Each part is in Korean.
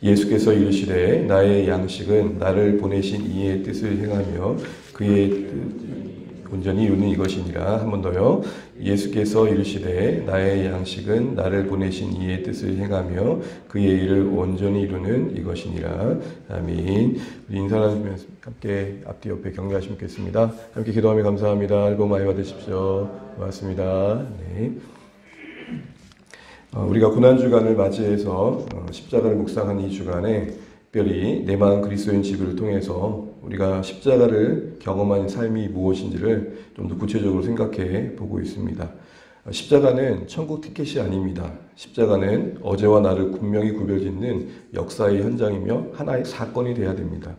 예수께서 이르시되 나의 양식은 나를 보내신 이의 뜻을 행하며 그의 온전히 이루는 이것이니라. 한 번 더요. 예수께서 이르시되 나의 양식은 나를 보내신 이의 뜻을 행하며 그의 일을 온전히 이루는 이것이니라. 아멘. 우리 인사 나누면서 함께 앞뒤 옆에 격려하시면 좋겠습니다. 함께 기도하며 감사합니다. 앨범 많이 받으십시오. 고맙습니다. 네. 우리가 고난주간을 맞이해서 십자가를 묵상한 이 주간에 특별히 내 마음 그리스도인 지구를 통해서 우리가 십자가를 경험한 삶이 무엇인지를 좀 더 구체적으로 생각해 보고 있습니다. 십자가는 천국 티켓이 아닙니다. 십자가는 어제와 나를 분명히 구별짓는 역사의 현장이며 하나의 사건이 돼야 됩니다.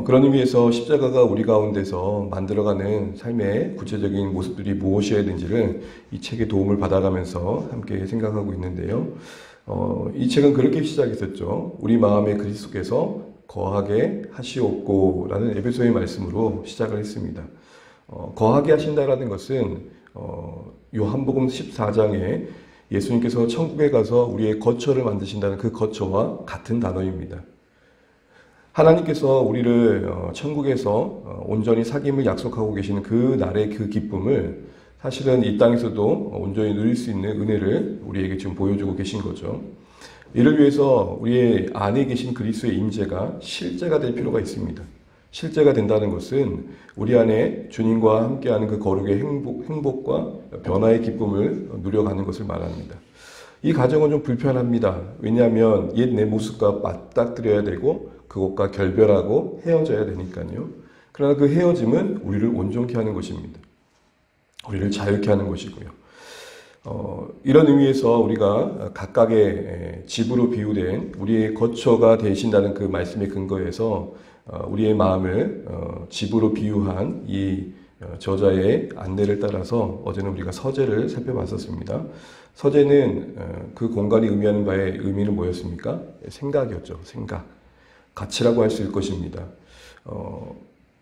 그런 의미에서 십자가가 우리 가운데서 만들어가는 삶의 구체적인 모습들이 무엇이어야 되는지를 이 책의 도움을 받아가면서 함께 생각하고 있는데요. 이 책은 그렇게 시작했었죠. 우리 마음에 그리스도께서 거하게 하시옵고 라는 에베소의 말씀으로 시작을 했습니다. 거하게 하신다라는 것은 요한복음 14장에 예수님께서 천국에 가서 우리의 거처를 만드신다는 그 거처와 같은 단어입니다. 하나님께서 우리를 천국에서 온전히 사귐을 약속하고 계시는 그 날의 그 기쁨을 사실은 이 땅에서도 온전히 누릴 수 있는 은혜를 우리에게 지금 보여주고 계신 거죠. 이를 위해서 우리의 안에 계신 그리스도의 임재가 실제가 될 필요가 있습니다. 실제가 된다는 것은 우리 안에 주님과 함께하는 그 거룩의 행복과 변화의 기쁨을 누려가는 것을 말합니다. 이 과정은 좀 불편합니다. 왜냐하면 옛 내 모습과 맞닥뜨려야 되고 그것과 결별하고 헤어져야 되니까요. 그러나 그 헤어짐은 우리를 온전케 하는 것입니다. 우리를 자유케 하는 것이고요. 이런 의미에서 우리가 각각의 집으로 비유된 우리의 거처가 되신다는 그 말씀의 근거에서 우리의 마음을 집으로 비유한 이 저자의 안내를 따라서 어제는 우리가 서재를 살펴봤었습니다. 서재는 그 공간이 의미하는 바의 의미는 뭐였습니까? 생각이었죠. 생각. 가치라고 할 수 있을 것입니다.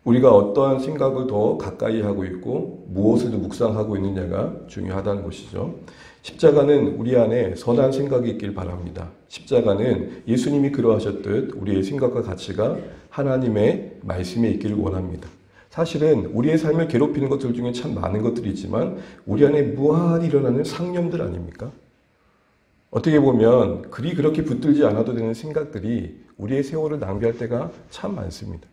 우리가 어떠한 생각을 더 가까이 하고 있고 무엇을 더 묵상하고 있느냐가 중요하다는 것이죠. 십자가는 우리 안에 선한 생각이 있길 바랍니다. 십자가는 예수님이 그러하셨듯 우리의 생각과 가치가 하나님의 말씀에 있기를 원합니다. 사실은 우리의 삶을 괴롭히는 것들 중에 참 많은 것들이 있지만 우리 안에 무한히 일어나는 상념들 아닙니까? 어떻게 보면 그렇게 붙들지 않아도 되는 생각들이 우리의 세월을 낭비할 때가 참 많습니다.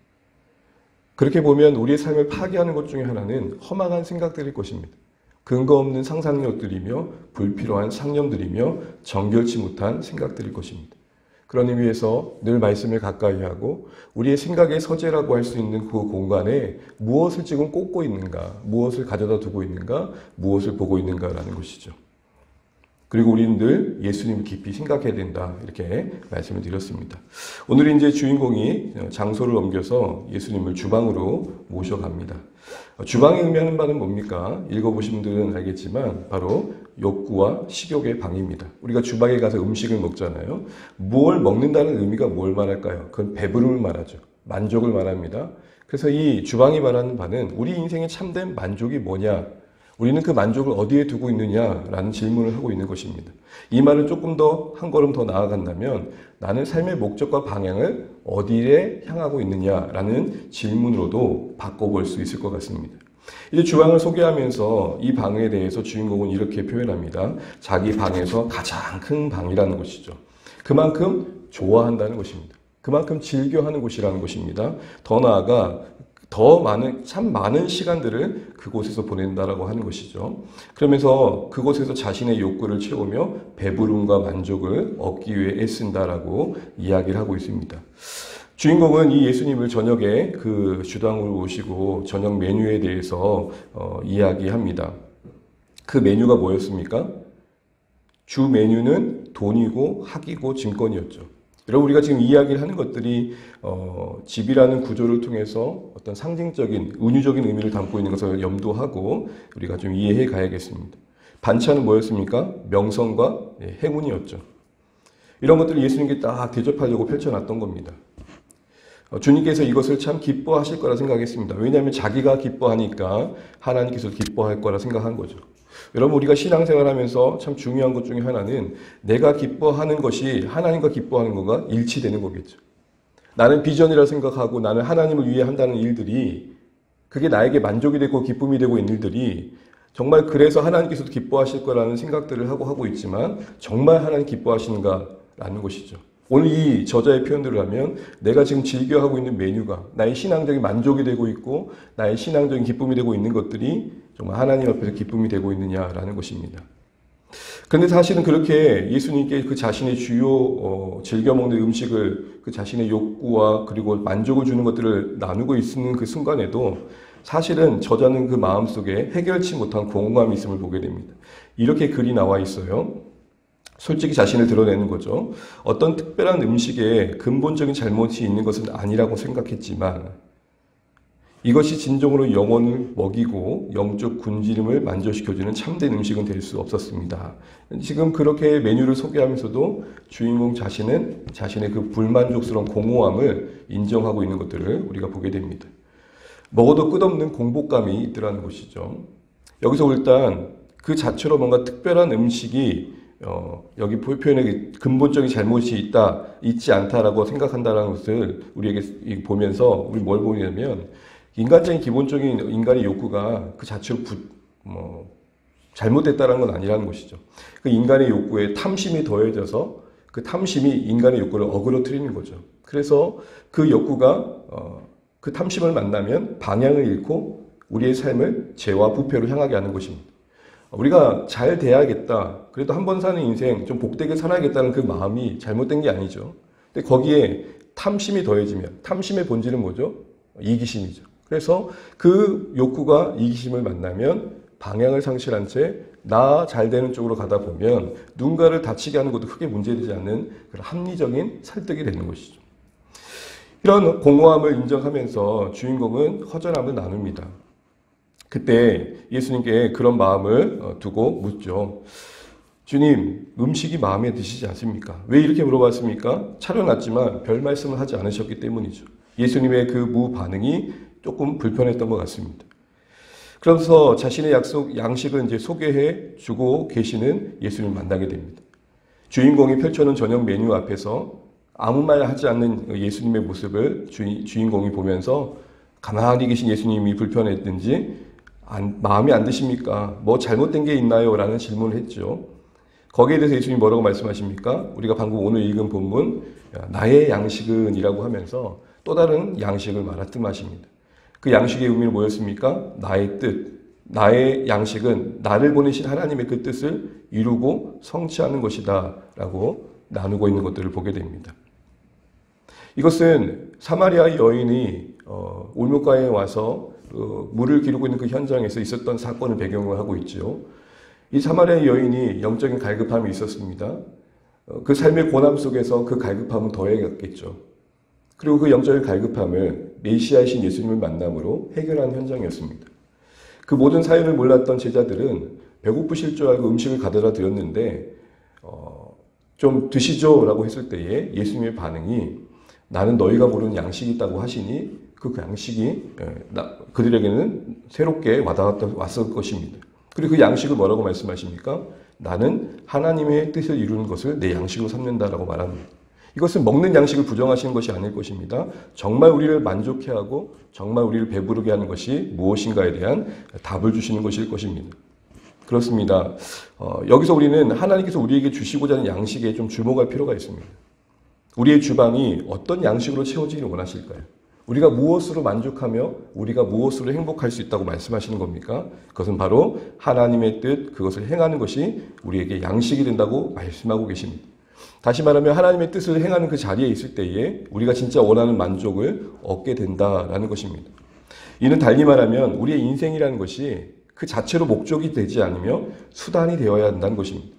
그렇게 보면 우리의 삶을 파괴하는 것 중에 하나는 허망한 생각들일 것입니다. 근거 없는 상상력들이며 불필요한 상념들이며 정결치 못한 생각들일 것입니다. 그런 의미에서 늘 말씀을 가까이 하고 우리의 생각의 서재라고 할 수 있는 그 공간에 무엇을 지금 꽂고 있는가, 무엇을 가져다 두고 있는가, 무엇을 보고 있는가라는 것이죠. 그리고 우리는 늘 예수님을 깊이 생각해야 된다. 이렇게 말씀을 드렸습니다. 오늘 이제 주인공이 장소를 옮겨서 예수님을 주방으로 모셔갑니다. 주방이 의미하는 바는 뭡니까? 읽어보신 분들은 알겠지만 바로 욕구와 식욕의 방입니다. 우리가 주방에 가서 음식을 먹잖아요. 뭘 먹는다는 의미가 뭘 말할까요? 그건 배부름을 말하죠. 만족을 말합니다. 그래서 이 주방이 말하는 바는 우리 인생의 참된 만족이 뭐냐? 우리는 그 만족을 어디에 두고 있느냐라는 질문을 하고 있는 것입니다. 이 말을 조금 더 한 걸음 더 나아간다면 나는 삶의 목적과 방향을 어디에 향하고 있느냐라는 질문으로도 바꿔볼 수 있을 것 같습니다. 이제 주방을 소개하면서 이 방에 대해서 주인공은 이렇게 표현합니다. 자기 방에서 가장 큰 방이라는 것이죠. 그만큼 좋아한다는 것입니다. 그만큼 즐겨하는 곳이라는 것입니다. 더 나아가 참 많은 시간들을 그곳에서 보낸다라고 하는 것이죠. 그러면서 그곳에서 자신의 욕구를 채우며 배부름과 만족을 얻기 위해 애쓴다라고 이야기를 하고 있습니다. 주인공은 이 예수님을 저녁에 그 주당으로 오시고 저녁 메뉴에 대해서 이야기합니다. 그 메뉴가 뭐였습니까? 주 메뉴는 돈이고 학이고 증권이었죠. 여러분 우리가 지금 이야기를 하는 것들이 집이라는 구조를 통해서 어떤 상징적인 은유적인 의미를 담고 있는 것을 염두하고 우리가 좀 이해해 가야겠습니다. 반찬은 뭐였습니까? 명성과 행운이었죠. 이런 것들을 예수님께 딱 대접하려고 펼쳐놨던 겁니다. 주님께서 이것을 참 기뻐하실 거라 생각했습니다. 왜냐하면 자기가 기뻐하니까 하나님께서 기뻐할 거라 생각한 거죠. 여러분, 우리가 신앙생활하면서 참 중요한 것 중에 하나는 내가 기뻐하는 것이 하나님과 기뻐하는 것과 일치되는 거겠죠. 나는 비전이라 생각하고 나는 하나님을 위해 한다는 일들이 그게 나에게 만족이 되고 기쁨이 되고 있는 일들이 정말 그래서 하나님께서도 기뻐하실 거라는 생각들을 하고 있지만 정말 하나님 기뻐하시는가라는 것이죠. 오늘 이 저자의 표현대로 하면 내가 지금 즐겨하고 있는 메뉴가 나의 신앙적인 만족이 되고 있고 나의 신앙적인 기쁨이 되고 있는 것들이 정말 하나님 앞에서 기쁨이 되고 있느냐라는 것입니다. 그런데 사실은 그렇게 예수님께 그 자신의 주요 즐겨 먹는 음식을 그 자신의 욕구와 그리고 만족을 주는 것들을 나누고 있는 그 순간에도 사실은 저자는 그 마음속에 해결치 못한 공허함이 있음을 보게 됩니다. 이렇게 글이 나와 있어요. 솔직히 자신을 드러내는 거죠. 어떤 특별한 음식에 근본적인 잘못이 있는 것은 아니라고 생각했지만 이것이 진정으로 영혼을 먹이고 영적 군지름을 만족시켜주는 참된 음식은 될 수 없었습니다. 지금 그렇게 메뉴를 소개하면서도 주인공 자신은 자신의 그 불만족스러운 공허함을 인정하고 있는 것들을 우리가 보게 됩니다. 먹어도 끝없는 공복감이 있더라는 것이죠. 여기서 일단 그 자체로 뭔가 특별한 음식이 여기 표현에 근본적인 잘못이 있지 않다라고 생각한다는 것을 우리에게 보면서 우리 뭘 보냐면 인간적인 기본적인 인간의 욕구가 그 자체로 잘못됐다는 건 아니라는 것이죠. 그 인간의 욕구에 탐심이 더해져서 그 탐심이 인간의 욕구를 어그러뜨리는 거죠. 그래서 그 욕구가 그 탐심을 만나면 방향을 잃고 우리의 삶을 죄와 부패로 향하게 하는 것입니다. 우리가 잘 돼야겠다. 그래도 한 번 사는 인생 좀 복되게 살아야겠다는 그 마음이 잘못된 게 아니죠. 근데 거기에 탐심이 더해지면 탐심의 본질은 뭐죠? 이기심이죠. 그래서 그 욕구가 이기심을 만나면 방향을 상실한 채 나 잘 되는 쪽으로 가다 보면 누군가를 다치게 하는 것도 크게 문제되지 않는 그런 합리적인 설득이 되는 것이죠. 이런 공허함을 인정하면서 주인공은 허전함을 나눕니다. 그때 예수님께 그런 마음을 두고 묻죠. 주님, 음식이 마음에 드시지 않습니까? 왜 이렇게 물어봤습니까? 차려놨지만 별 말씀을 하지 않으셨기 때문이죠. 예수님의 그 무반응이 조금 불편했던 것 같습니다. 그러면서 자신의 양식을 이제 소개해 주고 계시는 예수님을 만나게 됩니다. 주인공이 펼쳐놓은 저녁 메뉴 앞에서 아무 말 하지 않는 예수님의 모습을 주인공이 보면서 가만히 계신 예수님이 불편했든지 마음에 안 드십니까? 뭐 잘못된 게 있나요? 라는 질문을 했죠. 거기에 대해서 예수님이 뭐라고 말씀하십니까? 우리가 방금 오늘 읽은 본문 나의 양식은 이라고 하면서 또 다른 양식을 말씀하십니다. 그 양식의 의미는 뭐였습니까? 나의 뜻, 나의 양식은 나를 보내신 하나님의 그 뜻을 이루고 성취하는 것이다 라고 나누고 있는 것들을 보게 됩니다. 이것은 사마리아 여인이 올무가에 와서 물을 기르고 있는 그 현장에서 있었던 사건을 배경으로 하고 있죠. 이 사마리아 여인이 영적인 갈급함이 있었습니다. 그 삶의 고난 속에서 그 갈급함은 더해갔겠죠. 그리고 그 영적인 갈급함을 메시아이신 예수님을 만남으로 해결한 현장이었습니다. 그 모든 사연을 몰랐던 제자들은 배고프실 줄 알고 음식을 가져다 드렸는데 좀 드시죠 라고 했을 때에 예수님의 반응이 나는 너희가 모르는 양식이 있다고 하시니 그 양식이 그들에게는 새롭게 왔을 것입니다. 그리고 그 양식을 뭐라고 말씀하십니까? 나는 하나님의 뜻을 이루는 것을 내 양식으로 삼는다라고 말합니다. 이것은 먹는 양식을 부정하시는 것이 아닐 것입니다. 정말 우리를 만족해 하고 정말 우리를 배부르게 하는 것이 무엇인가에 대한 답을 주시는 것일 것입니다. 그렇습니다. 여기서 우리는 하나님께서 우리에게 주시고자 하는 양식에 좀 주목할 필요가 있습니다. 우리의 주방이 어떤 양식으로 채워지기를 원하실까요? 우리가 무엇으로 만족하며 우리가 무엇으로 행복할 수 있다고 말씀하시는 겁니까? 그것은 바로 하나님의 뜻, 그것을 행하는 것이 우리에게 양식이 된다고 말씀하고 계십니다. 다시 말하면 하나님의 뜻을 행하는 그 자리에 있을 때에 우리가 진짜 원하는 만족을 얻게 된다라는 것입니다. 이는 달리 말하면 우리의 인생이라는 것이 그 자체로 목적이 되지 않으며 수단이 되어야 한다는 것입니다.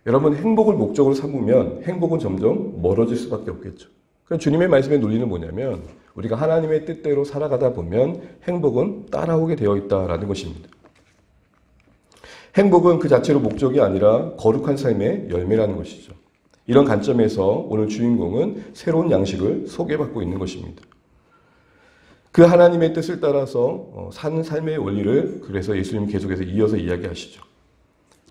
여러분, 행복을 목적으로 삼으면 행복은 점점 멀어질 수밖에 없겠죠. 그럼 주님의 말씀의 논리는 뭐냐면 우리가 하나님의 뜻대로 살아가다 보면 행복은 따라오게 되어 있다라는 것입니다. 행복은 그 자체로 목적이 아니라 거룩한 삶의 열매라는 것이죠. 이런 관점에서 오늘 주인공은 새로운 양식을 소개받고 있는 것입니다. 그 하나님의 뜻을 따라서 사는 삶의 원리를 그래서 예수님 계속해서 이어서 이야기하시죠.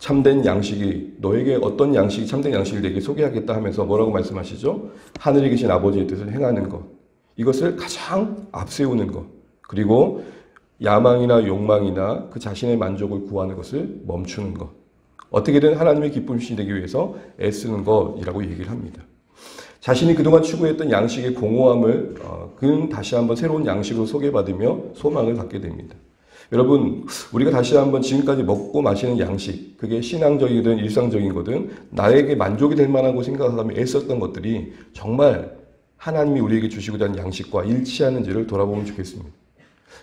참된 양식이 너에게 어떤 양식이 참된 양식을 내게 소개하겠다 하면서 뭐라고 말씀하시죠? 하늘에 계신 아버지의 뜻을 행하는 것. 이것을 가장 앞세우는 것. 그리고 야망이나 욕망이나 그 자신의 만족을 구하는 것을 멈추는 것. 어떻게든 하나님의 기쁨이 되기 위해서 애쓰는 것이라고 얘기를 합니다. 자신이 그동안 추구했던 양식의 공허함을 그는 다시 한번 새로운 양식으로 소개받으며 소망을 갖게 됩니다. 여러분, 우리가 다시 한번 지금까지 먹고 마시는 양식, 그게 신앙적이든 일상적인 거든 나에게 만족이 될 만하고 생각하며 애썼던 것들이 정말 하나님이 우리에게 주시고자 하는 양식과 일치하는지를 돌아보면 좋겠습니다.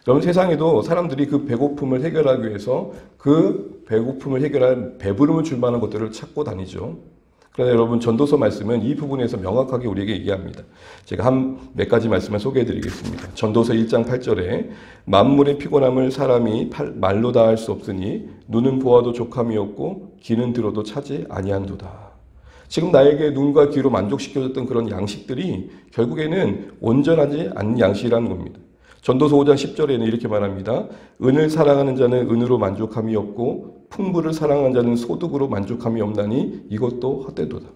여러분, 세상에도 사람들이 그 배고픔을 해결하기 위해서 그 배고픔을 해결할 배부름을 줄 만한 것들을 찾고 다니죠. 그러나 여러분, 전도서 말씀은 이 부분에서 명확하게 우리에게 얘기합니다. 제가 몇 가지 말씀을 소개해 드리겠습니다. 전도서 1장 8절에 만물의 피곤함을 사람이 말로 다 할 수 없으니 눈은 보아도 족함이 없고 귀는 들어도 차지 아니한도다. 지금 나에게 눈과 귀로 만족시켜줬던 그런 양식들이 결국에는 온전하지 않는 양식이라는 겁니다. 전도서 5장 10절에는 이렇게 말합니다. 은을 사랑하는 자는 은으로 만족함이 없고 풍부를 사랑하는 자는 소득으로 만족함이 없나니 이것도 헛되도다.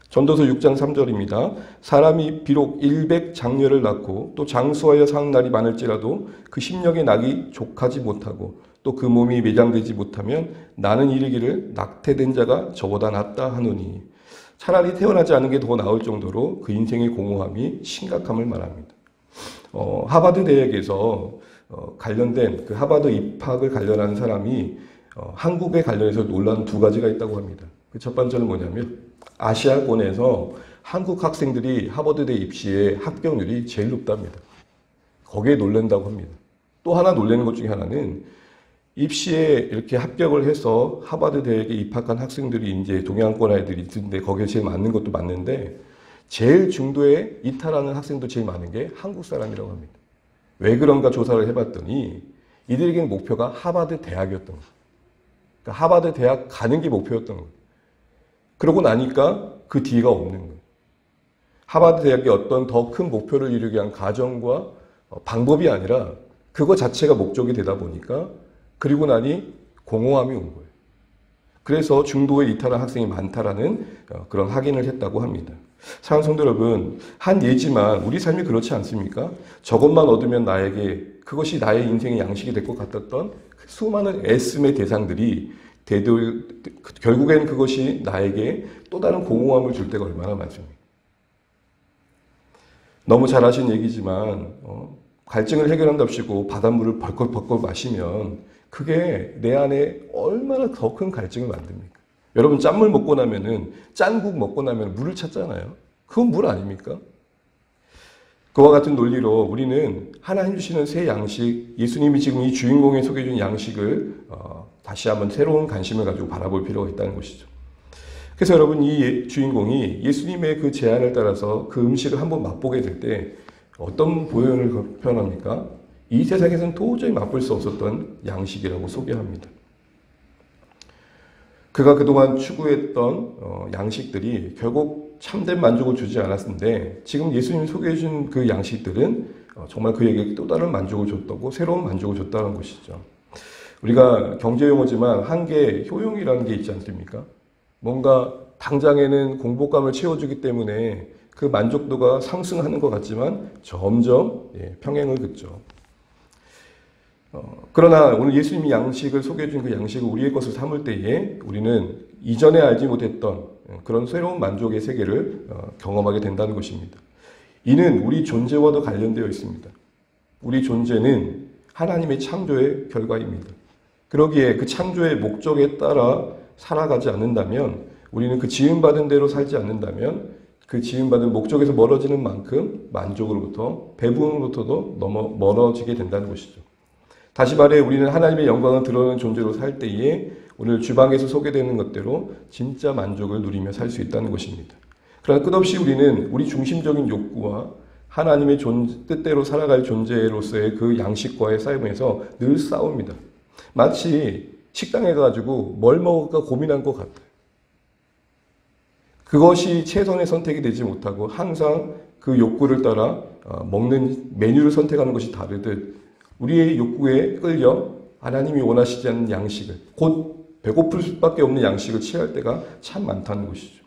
전도서 6장 3절입니다. 사람이 비록 100장녀를 낳고 또 장수하여 사는 날이 많을지라도 그 심령의 낙이 족하지 못하고 또 그 몸이 매장되지 못하면 나는 이르기를 낙태된 자가 저보다 낫다 하노니. 차라리 태어나지 않은 게 더 나을 정도로 그 인생의 공허함이 심각함을 말합니다. 하버드 대학에서 관련된 그 하버드 입학을 관련한 사람이 한국에 관련해서 놀라는 두 가지가 있다고 합니다. 그 첫 번째는 뭐냐면 아시아권에서 한국 학생들이 하버드대 입시의 합격률이 제일 높답니다. 거기에 놀란다고 합니다. 또 하나 놀라는 것 중에 하나는 입시에 이렇게 합격을 해서 하버드 대학에 입학한 학생들이 이제 동양권 아이들이 있는데 거기에 제일 많은 것도 맞는데 제일 중도에 이탈하는 학생도 제일 많은 게 한국 사람이라고 합니다. 왜 그런가 조사를 해봤더니 이들에게는 목표가 하버드 대학이었던 거예요. 그러니까 하버드 대학 가는 게 목표였던 거예요. 그러고 나니까 그 뒤가 없는 거예요. 하버드 대학의 어떤 더 큰 목표를 이루기 위한 과정과 방법이 아니라 그거 자체가 목적이 되다 보니까 그리고 나니 공허함이 온 거예요. 그래서 중도에 이탈한 학생이 많다라는 그런 확인을 했다고 합니다. 사랑하는 성도 여러분, 한 예지만 우리 삶이 그렇지 않습니까? 저것만 얻으면 나에게 그것이 나의 인생의 양식이 될 것 같았던 수많은 애씀의 대상들이 결국엔 그것이 나에게 또 다른 공허함을 줄 때가 얼마나 많습니까? 너무 잘 하신 얘기지만 갈증을 해결한답시고 바닷물을 벌컥벌컥 마시면 그게 내 안에 얼마나 더 큰 갈증을 만듭니까? 여러분, 짠물 먹고 나면은, 짠국 먹고 나면 물을 찾잖아요. 그건 물 아닙니까? 그와 같은 논리로 우리는 하나님 주시는 새 양식, 예수님이 지금 이 주인공에 소개해 준 양식을 다시 한번 새로운 관심을 가지고 바라볼 필요가 있다는 것이죠. 그래서 여러분, 이 주인공이 예수님의 그 제안을 따라서 그 음식을 한번 맛보게 될 때 어떤 보혈을 표현합니까? 이 세상에서는 도저히 맛볼 수 없었던 양식이라고 소개합니다. 그가 그동안 추구했던 양식들이 결국 참된 만족을 주지 않았는데 지금 예수님이 소개해 준 그 양식들은 정말 그에게 또 다른 만족을 줬다고, 새로운 만족을 줬다는 것이죠. 우리가 경제용어지만 한계 효용이라는 게 있지 않습니까? 뭔가 당장에는 공복감을 채워주기 때문에 그 만족도가 상승하는 것 같지만 점점 평행을 긋죠. 그러나 오늘 예수님이 양식을 소개해 준 그 양식을 우리의 것을 삼을 때에 우리는 이전에 알지 못했던 그런 새로운 만족의 세계를 경험하게 된다는 것입니다. 이는 우리 존재와도 관련되어 있습니다. 우리 존재는 하나님의 창조의 결과입니다. 그러기에 그 창조의 목적에 따라 살아가지 않는다면, 우리는 그 지음받은 대로 살지 않는다면 그 지음받은 목적에서 멀어지는 만큼 만족으로부터, 배부름으로부터도 너무 멀어지게 된다는 것이죠. 다시 말해 우리는 하나님의 영광을 드러내는 존재로 살 때에 오늘 주방에서 소개되는 것대로 진짜 만족을 누리며 살 수 있다는 것입니다. 그러나 끝없이 우리는 우리 중심적인 욕구와 하나님의 뜻대로 살아갈 존재로서의 그 양식과의 싸움에서 늘 싸웁니다. 마치 식당에 가가지고 뭘 먹을까 고민한 것 같아요. 그것이 최선의 선택이 되지 못하고 항상 그 욕구를 따라 먹는 메뉴를 선택하는 것이 다르듯 우리의 욕구에 끌려 하나님이 원하시지 않는 양식을, 곧 배고플 수밖에 없는 양식을 취할 때가 참 많다는 것이죠.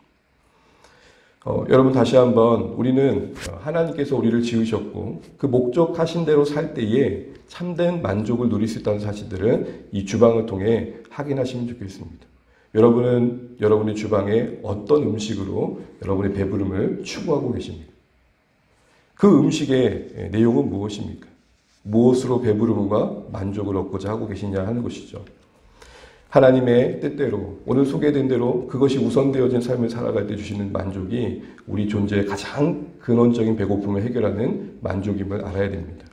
여러분 다시 한번 우리는 하나님께서 우리를 지으셨고 그 목적하신 대로 살 때에 참된 만족을 누릴 수 있다는 사실들은 이 주방을 통해 확인하시면 좋겠습니다. 여러분은 여러분의 주방에 어떤 음식으로 여러분의 배부름을 추구하고 계십니까? 그 음식의 내용은 무엇입니까? 무엇으로 배부름과 만족을 얻고자 하고 계시냐 하는 것이죠. 하나님의 뜻대로 오늘 소개된 대로 그것이 우선되어진 삶을 살아갈 때 주시는 만족이 우리 존재의 가장 근원적인 배고픔을 해결하는 만족임을 알아야 됩니다.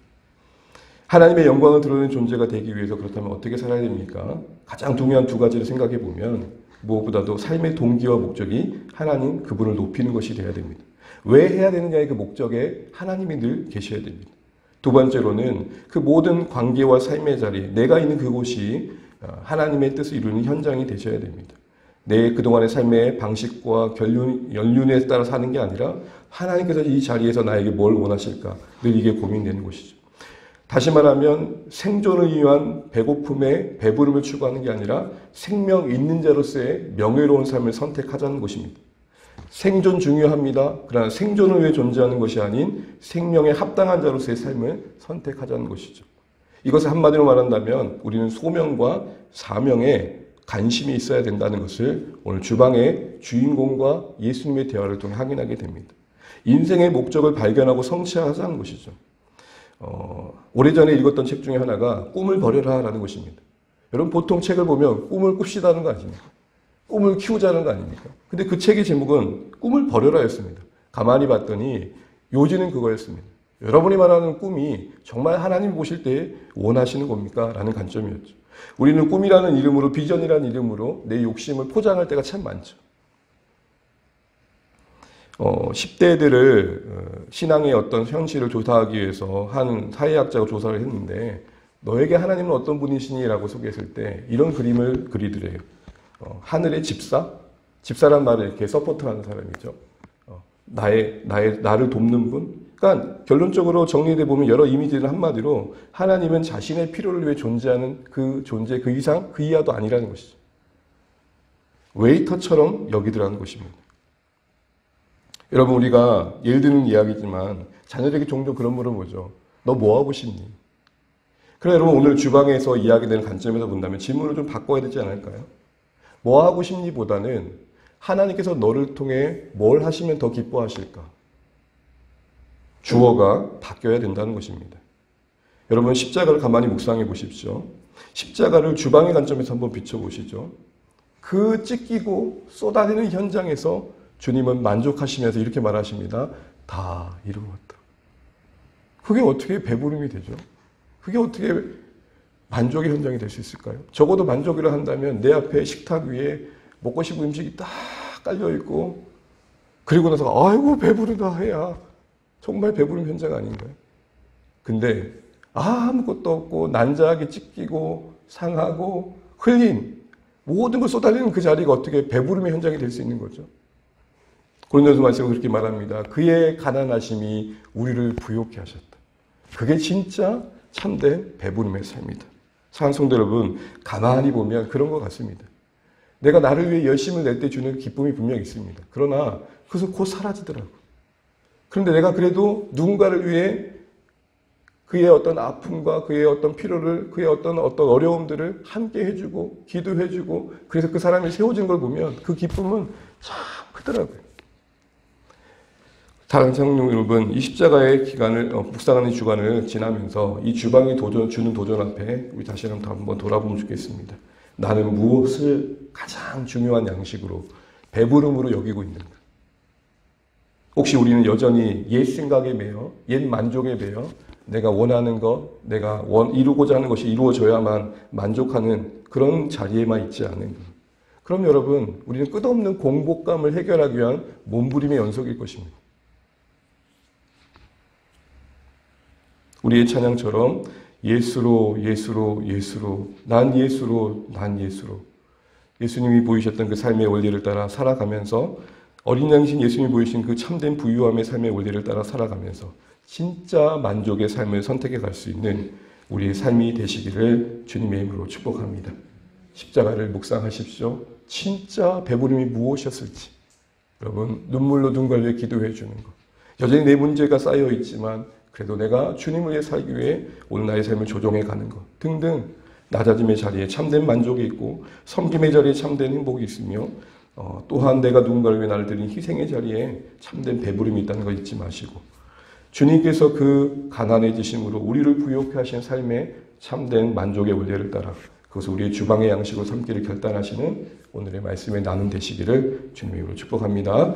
하나님의 영광을 드러내는 존재가 되기 위해서 그렇다면 어떻게 살아야 됩니까? 가장 중요한 두 가지를 생각해 보면 무엇보다도 삶의 동기와 목적이 하나님 그분을 높이는 것이 되어야 됩니다. 왜 해야 되느냐의 그 목적에 하나님이 늘 계셔야 됩니다. 두 번째로는 그 모든 관계와 삶의 자리, 내가 있는 그곳이 하나님의 뜻을 이루는 현장이 되셔야 됩니다. 내 그동안의 삶의 방식과 연륜에 따라 사는 게 아니라 하나님께서 이 자리에서 나에게 뭘 원하실까 늘 이게 고민되는 것이죠. 다시 말하면 생존을 위한 배고픔에 배부름을 추구하는 게 아니라 생명 있는 자로서의 명예로운 삶을 선택하자는 것입니다. 생존 중요합니다. 그러나 생존을 위해 존재하는 것이 아닌 생명에 합당한 자로서의 삶을 선택하자는 것이죠. 이것을 한마디로 말한다면 우리는 소명과 사명에 관심이 있어야 된다는 것을 오늘 주방의 주인공과 예수님의 대화를 통해 확인하게 됩니다. 인생의 목적을 발견하고 성취하자는 것이죠. 오래전에 읽었던 책 중에 하나가 꿈을 버려라 라는 것입니다. 여러분 보통 책을 보면 꿈을 꿉시다는 거 아닙니까? 꿈을 키우자는 거 아닙니까? 근데 그 책의 제목은 꿈을 버려라 였습니다. 가만히 봤더니 요지는 그거였습니다. 여러분이 말하는 꿈이 정말 하나님 보실 때 원하시는 겁니까? 라는 관점이었죠. 우리는 꿈이라는 이름으로 비전이라는 이름으로 내 욕심을 포장할 때가 참 많죠. 10대들을 신앙의 어떤 현실을 조사하기 위해서 한 사회학자가 조사를 했는데 너에게 하나님은 어떤 분이시니? 라고 소개했을 때 이런 그림을 그리더래요. 하늘의 집사? 집사란 말을 이렇게 서포트하는 사람이죠. 나를 돕는 분? 그러니까 결론적으로 정리돼 보면 여러 이미지를 한마디로 하나님은 자신의 필요를 위해 존재하는 그 존재, 그 이상, 그 이하도 아니라는 것이죠. 웨이터처럼 여기더라는 것입니다. 여러분 우리가 예를 드는 이야기지만 자녀들에게 종종 그런 물어보죠. 너 뭐 하고 싶니? 그래 여러분 오늘 주방에서 이야기되는 관점에서 본다면 질문을 좀 바꿔야 되지 않을까요? 뭐 하고 싶니 보다는 하나님께서 너를 통해 뭘 하시면 더 기뻐하실까? 주어가 바뀌어야 된다는 것입니다. 여러분 십자가를 가만히 묵상해 보십시오. 십자가를 주방의 관점에서 한번 비춰보시죠. 그 찢기고 쏟아내는 현장에서 주님은 만족하시면서 이렇게 말하십니다. 다 이루었다. 그게 어떻게 배부름이 되죠? 그게 어떻게 만족의 현장이 될 수 있을까요? 적어도 만족이라 한다면 내 앞에 식탁 위에 먹고 싶은 음식이 딱 깔려있고 그리고 나서 아이고 배부르다 해야 정말 배부름 현장 아닌가요? 근데 아무것도 없고 난자하게 찢기고 상하고 흘린 모든 걸 쏟아내는 그 자리가 어떻게 배부름의 현장이 될 수 있는 거죠? 고린도서 말씀은 그렇게 말합니다. 그의 가난하심이 우리를 부욕케 하셨다. 그게 진짜 참된 배부름의 삶이다. 사랑하는 성도 여러분, 가만히 보면 그런 것 같습니다. 내가 나를 위해 열심을 낼 때 주는 기쁨이 분명히 있습니다. 그러나 그것은 곧 사라지더라고요. 그런데 내가 그래도 누군가를 위해 그의 어떤 아픔과 그의 어떤 필요를, 그의 어떤 어려움들을 함께 해주고, 기도해주고, 그래서 그 사람이 세워진 걸 보면 그 기쁨은 참 크더라고요. 사랑하는 성도 여러분, 이 십자가의 기간을, 묵상하는 주간을 지나면서 이 주방이 주는 도전 앞에 우리 다시 한번 돌아보면 좋겠습니다. 나는 무엇을 가장 중요한 양식으로, 배부름으로 여기고 있는가? 혹시 우리는 여전히 옛 생각에 매여, 옛 만족에 매여, 내가 원하는 것, 내가 이루고자 하는 것이 이루어져야만 만족하는 그런 자리에만 있지 않은가? 그럼 여러분, 우리는 끝없는 공복감을 해결하기 위한 몸부림의 연속일 것입니다. 우리의 찬양처럼 예수로, 예수로, 예수로, 난 예수로, 난 예수로. 예수님이 보이셨던 그 삶의 원리를 따라 살아가면서 어린 양신 예수님이 보이신 그 참된 부유함의 삶의 원리를 따라 살아가면서 진짜 만족의 삶을 선택해 갈 수 있는 우리의 삶이 되시기를 주님의 이름으로 축복합니다. 십자가를 묵상하십시오. 진짜 배부름이 무엇이었을지. 여러분, 눈물로 눈 관리에 기도해 주는 것. 여전히 내 문제가 쌓여 있지만 그래도 내가 주님을 위해 살기 위해 오늘 나의 삶을 조정해 가는 것 등등, 낮아짐의 자리에 참된 만족이 있고 섬김의 자리에 참된 행복이 있으며 또한 내가 누군가를 위해 나를 드린 희생의 자리에 참된 배부름이 있다는 걸 잊지 마시고, 주님께서 그 가난해지심으로 우리를 부욕해 하신 삶의 참된 만족의 원리를 따라 그것을 우리의 주방의 양식으로 삼기를 결단하시는 오늘의 말씀의 나눔 되시기를 주님의 이름으로 축복합니다.